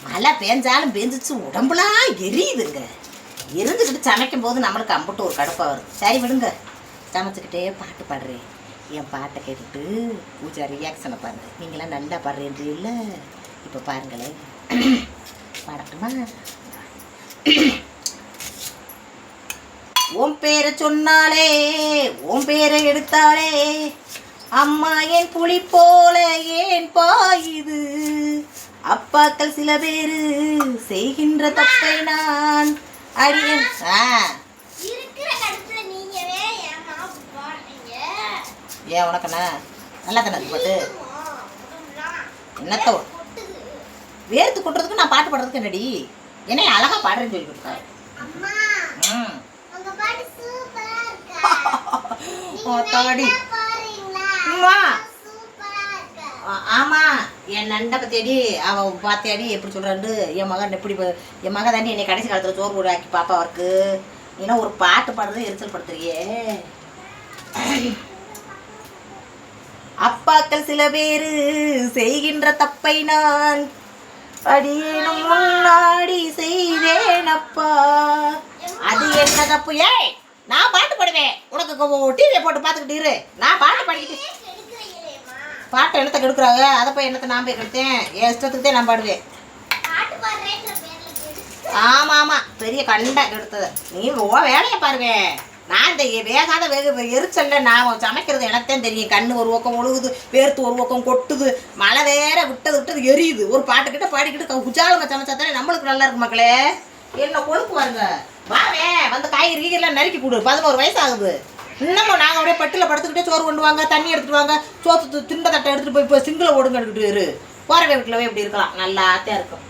மழை பேஞ்சாலும் பேஞ்சிச்சு உடம்புலாம் எரியுதுங்க. இருந்துக்கிட்டு சமைக்கும் போது நம்மளுக்கு அம்புட்டு ஒரு கடுப்பாக வருது. சரி விடுங்க, சமைச்சிக்கிட்டே பாட்டு பாடுறேன். என் பாட்டை கேட்டுட்டு பூஜா ரியாக்ஷனை பாருங்க. நீங்களாம் நல்லா பாடுறேன் இல்லை? இப்போ பாருங்களேன், பாடட்டுமா? உன் பேரை சொன்னாலே, உன் பேரை எடுத்தாலே, அம்மா என் புலி போல ஏன் பாயுது? அப்பாக்கள் சில பேரு செய்கின்ற தப்பை நான் அறியேன். ஏன் உனக்கண்ணா நல்லா தானே அது பாட்டு? என்னத்தோ வேர்த்து கொட்டுறதுக்கு நான் பாட்டு பாடுறதுக்கு என்னடி? என்ன அழகா பாடுறேன்னு சொல்லி கொடுத்தாரு. ஆமா, என் நண்டை பத்தியடி அவன் பார்த்தியாடி எப்படி சொல்றாண்டு. என் மகன் எப்படி என் மகன் தாண்டி என்னை கடைசி காலத்துல சோறு கூட ஆக்கி பாப்பா அவருக்கு. ஏன்னா ஒரு பாட்டு பாடுறது எரிச்சல் படுத்துறியே. அப்பாக்கள் சில பேரு செய்கின்ற தப்பை நான் அடியேனும் முன்னாடி செய்தேன் அப்பா. அது என்ன தப்பு? ஏய், நான் பாட்டு பாடுவேன். உனக்கு டிவியை போட்டு பார்த்துக்கிட்டு இரு. நான் பாட்டு பாடிக்கிட்டு பாட்டை என்னத்தை கெடுக்குறாங்க? அதை போய் என்னத்தை நான் போய் கெடுத்தேன்? என் இஷ்டத்துக்கு தான் நான் பாடுவேன். ஆமாம் ஆமாம், பெரிய கண்டா கெடுத்தது. நீ வேலையை பாருவேன். நான் இந்த வேகாத எரிச்சல்ல நான் சமைக்கிறது எனக்கு தான் தெரியும். கண்ணு ஒரு பக்கம் ஒழுகுது, வேர்த்து ஒரு பக்கம் கொட்டுது, மழை வேற விட்டது எரியுது. ஒரு பாட்டுக்கிட்ட பாடிக்கிட்டு குஜாலுங்க சமைச்சா தானே நம்மளுக்கு நல்லா இருக்கு மக்களே. என்ன கொழுப்பு வாருங்க. வாவே வந்து காய்கறிலாம் நறுக்கி கொடு. 11 வயசு ஆகுது. இன்னமும் நாங்கள் அப்படியே பட்டில் படுத்துக்கிட்டே சோறு கொண்டு வாங்க, தண்ணி எடுத்துகிட்டு வாங்க, சோத்து திண்ட தட்டை எடுத்துகிட்டு போய் இப்போ சிங்கில் ஓடுங்க எடுத்துகிட்டு இரு. போகிறவே வீட்டில் எப்படி இருக்கலாம், நல்லாத்தான் இருக்கும்.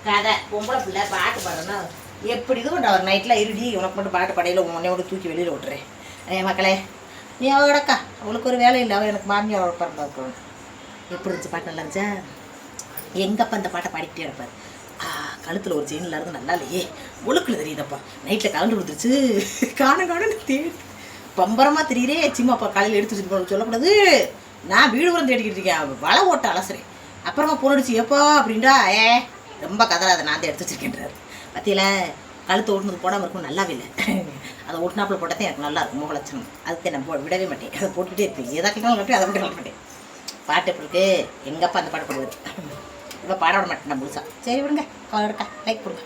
கதை பொம்பளை பிள்ளை பாட்டு பாடணும் எப்படி இது பண்ணுற? ஒரு நைட்டில் இருடி உனக்கு மட்டும் பாட்டு பாடையில் உன்னையோட தூக்கி வெளியில் விட்டுறேன். மக்களே, நீ அவடக்கா அவளுக்கு ஒரு வேலை இல்லை. அவள் எனக்கு மாமியார் பிறந்தா இருக்கணும். எப்படி இருந்துச்சு பாட்டு? நல்லா இருந்துச்சா? எங்கப்பா இந்த பாட்டை பாடிக்கிட்டே இருப்பார். கழுத்தில் ஒரு செயினில் இருந்து நல்லா இல்லையே, ஒழுக்கில் தெரியுதப்பா. நைட்டில் கலந்து கொடுத்துருச்சு. காணன்னு தேடி பம்பரமாக தெரியுறே. சிம்மாப்பா காலையில் எடுத்து வச்சுட்டு சொல்லக்கூடாது. நான் வீடு உரம் தேடிக்கிட்டு இருக்கேன். வலை ஓட்ட அலசுறேன். அப்புறமா போனடிச்சு எப்பா அப்படின்றா. ரொம்ப கதறாத, நான் தான் எடுத்து வச்சுருக்கேன்றாரு. பற்றியில் கழுத்து ஓட்டுனது போடாமல் இருக்கும், நல்லாவே இல்லை. அதை ஓட்டினாப்பில் போட்டால் எனக்கு நல்லா இருக்கும் முகலட்சணம். அதுக்கு நான் விடவே மாட்டேன். அதை போட்டுகிட்டே இருப்பேன். எதா கேட்டாலும் கட்டி அதை மட்டும் கட்ட மாட்டேன். பாட்டு எப்படி இருக்கு? எங்கப்பா அந்த பாட்டு போடுவார். இப்போ பாட விட மாட்டேன் நான் முழுசா. சரி விடுங்க, கவலை இருக்கா, லைக் கொடுங்க.